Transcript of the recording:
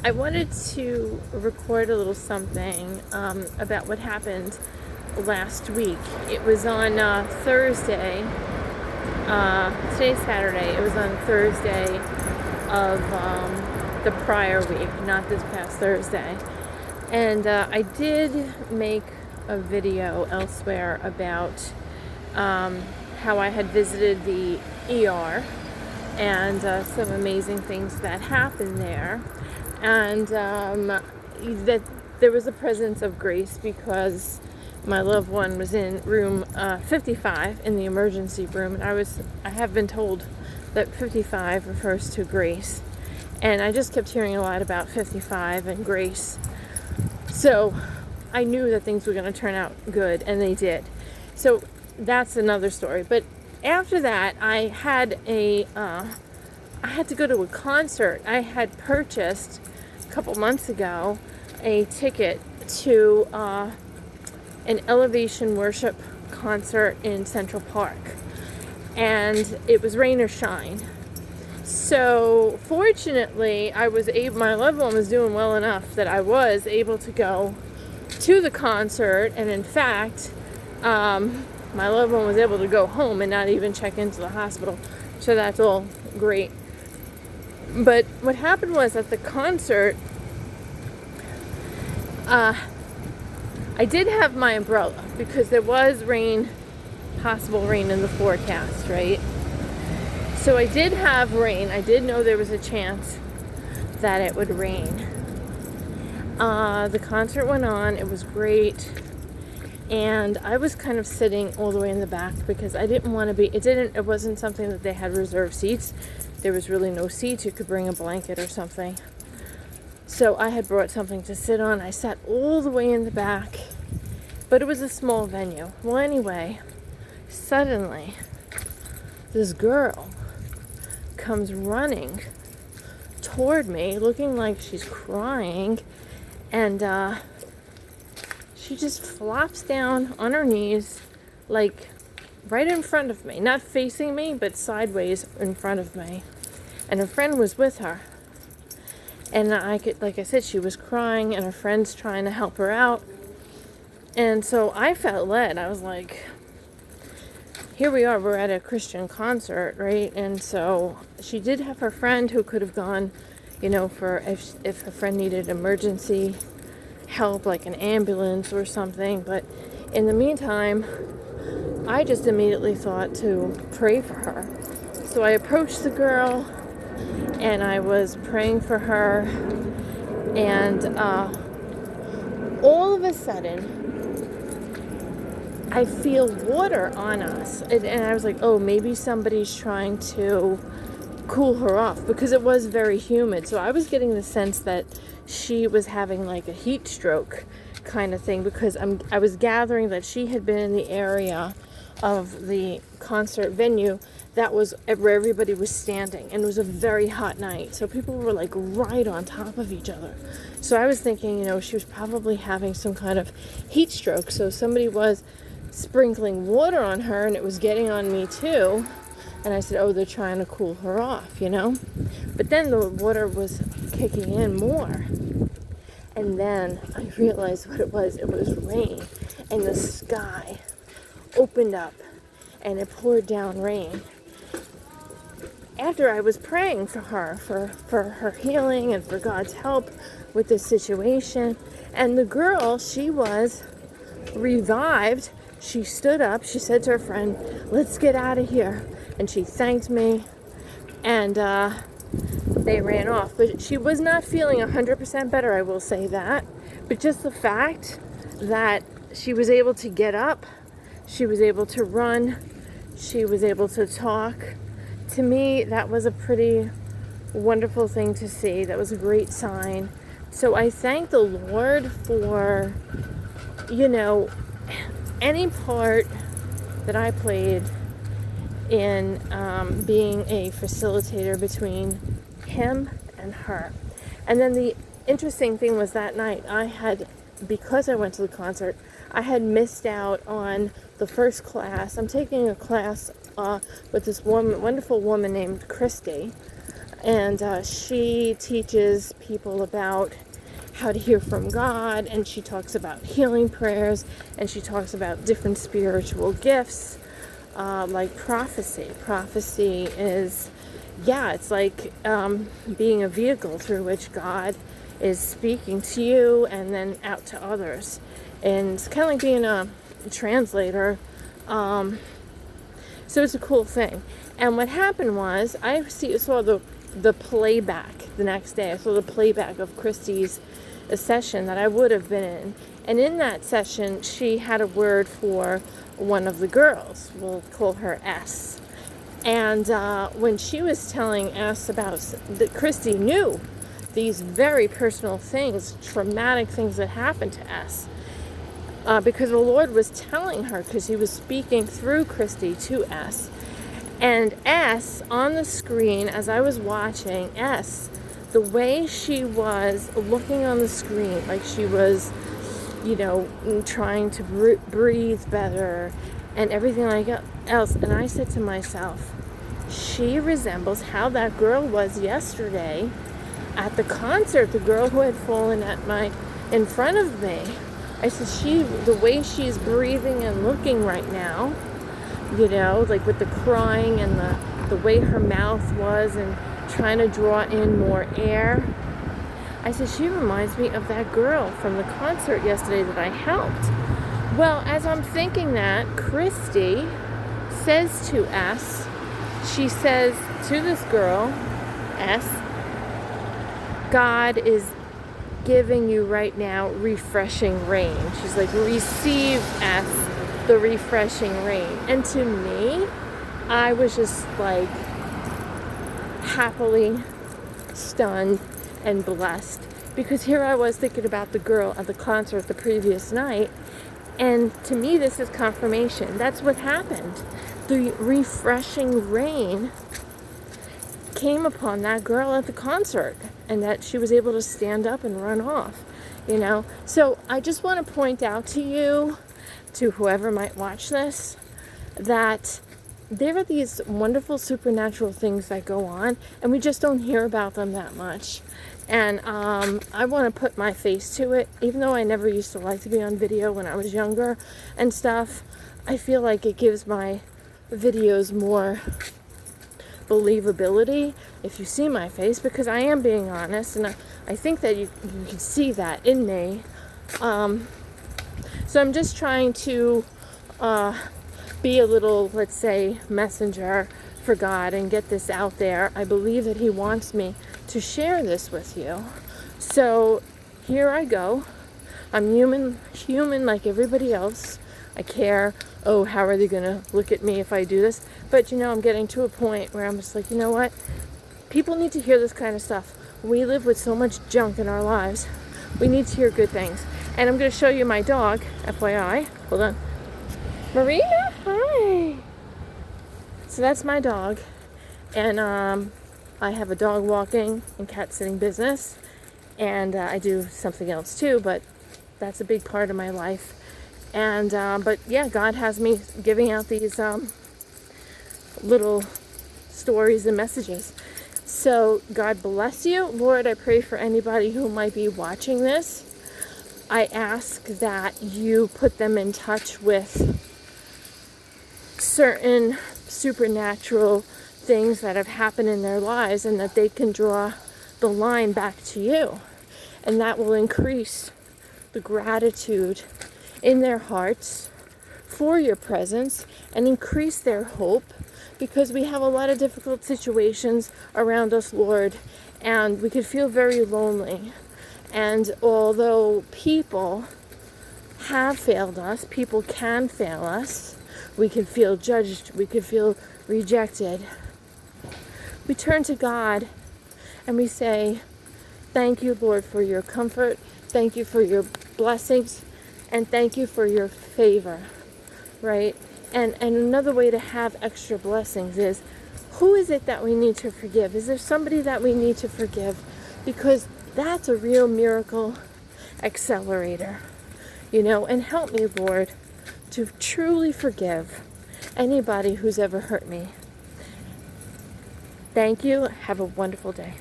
I wanted to record a little something about what happened last week. It was on Thursday. Today's Saturday. It was on Thursday of the prior week, not this past Thursday. And I did make a video elsewhere about how I had visited the ER and some amazing things that happened there. And that there was a presence of grace because my loved one was in room 55 in the emergency room, and I have been told that 55 refers to grace, and I just kept hearing a lot about 55 and grace, so I knew that things were going to turn out good, and they did. So that's another story. But after that, I had to go to a concert. I had purchased a couple months ago a ticket to an elevation worship concert in Central Park, and it was rain or shine. So fortunately, my loved one was doing well enough that I was able to go to the concert, and in fact, my loved one was able to go home and not even check into the hospital. So that's all great. But what happened was at the concert, I did have my umbrella because there was possible rain in the forecast, right? So I did have rain. I did know there was a chance that it would rain. The concert went on. It was great. And I was kind of sitting all the way in the back because I didn't want to be, it wasn't something that they had reserved seats. There was really no seats. You could bring a blanket or something. So I had brought something to sit on. I sat all the way in the back, but it was a small venue. Well, anyway, suddenly this girl comes running toward me, looking like she's crying, and she just flops down on her knees, like right in front of me, not facing me, but sideways in front of me. And her friend was with her. And like I said, she was crying, and her friend's trying to help her out. And so I felt led. I was like, here we are, we're at a Christian concert, right? And so she did have her friend who could have gone, for if her friend needed emergency help, like an ambulance or something. But in the meantime, I just immediately thought to pray for her. So I approached the girl, and I was praying for her, and all of a sudden, I feel water on us, and I was like, oh, maybe somebody's trying to cool her off, because it was very humid. So I was getting the sense that she was having like a heat stroke kind of thing, because I was gathering that she had been in the area of the concert venue that was where everybody was standing, and it was a very hot night, so people were like right on top of each other. So I was thinking, she was probably having some kind of heat stroke, so somebody was sprinkling water on her, and it was getting on me too. And I said, oh, they're trying to cool her off, but then the water was kicking in more, and then I realized what it was. It was rain, and the sky opened up, and it poured down rain. After I was praying for her, for her healing and for God's help with this situation, and the girl, she was revived. She stood up, she said to her friend, let's get out of here, and she thanked me, and they ran off. But she was not feeling 100% better, I will say that, but just the fact that she was able to get up, she was able to run, she was able to talk. To me, that was a pretty wonderful thing to see. That was a great sign. So I thank the Lord for, any part that I played in being a facilitator between him and her. And then the interesting thing was that night, because I went to the concert, I had missed out on the first class. I'm taking a class with this wonderful woman named Christy, And she teaches people about how to hear from God, and she talks about healing prayers, and she talks about different spiritual gifts, like prophecy. Prophecy is, it's like being a vehicle through which God is speaking to you and then out to others. And it's kind of like being a translator. So it's a cool thing. And what happened was, I saw the playback the next day. I saw the playback of Christy's session that I would have been in. And in that session, she had a word for one of the girls. We'll call her S. And when she was telling S about that, Christy knew these very personal things, traumatic things that happened to S. Because the Lord was telling her, because he was speaking through Christy to S. And S, on the screen, as I was watching, S, the way she was looking on the screen, like she was, trying to breathe better and everything like else. And I said to myself, she resembles how that girl was yesterday at the concert, the girl who had fallen in front of me. I said, the way she's breathing and looking right now, like with the crying and the way her mouth was and trying to draw in more air. I said, she reminds me of that girl from the concert yesterday that I helped. Well, as I'm thinking that, Christy says to S, she says to this girl, S, God is giving you right now refreshing rain. She's like, receive, S, the refreshing rain. And to me, I was just like happily stunned and blessed, because here I was thinking about the girl at the concert the previous night, and to me this is confirmation. That's what happened. The refreshing rain came upon that girl at the concert, and that she was able to stand up and run off, So I just want to point out to you, to whoever might watch this, that there are these wonderful supernatural things that go on, and we just don't hear about them that much. And I want to put my face to it, even though I never used to like to be on video when I was younger and stuff. I feel like it gives my videos more believability if you see my face, because I am being honest, and I think that you can see that in me. So I'm just trying to be a little, let's say, messenger for God and get this out there. I believe that he wants me to share this with you. So here I go. I'm human like everybody else. I care, how are they going to look at me if I do this? But, I'm getting to a point where I'm just like, you know what? People need to hear this kind of stuff. We live with so much junk in our lives. We need to hear good things. And I'm going to show you my dog, FYI. Hold on. Marina, hi. So that's my dog. And I have a dog walking and cat sitting business. And I do something else too, but that's a big part of my life. And but yeah, God has me giving out these little stories and messages. So God bless you. Lord, I pray for anybody who might be watching this. I ask that you put them in touch with certain supernatural things that have happened in their lives, and that they can draw the line back to you. And that will increase the gratitude in their hearts for your presence and increase their hope, because we have a lot of difficult situations around us, Lord, and we could feel very lonely. And although people have failed us, people can fail us, we can feel judged, we can feel rejected. We turn to God and we say, thank you, Lord, for your comfort, thank you for your blessings, and thank you for your favor, right? And another way to have extra blessings is, who is it that we need to forgive? Is there somebody that we need to forgive? Because that's a real miracle accelerator, and help me, Lord, to truly forgive anybody who's ever hurt me. Thank you. Have a wonderful day.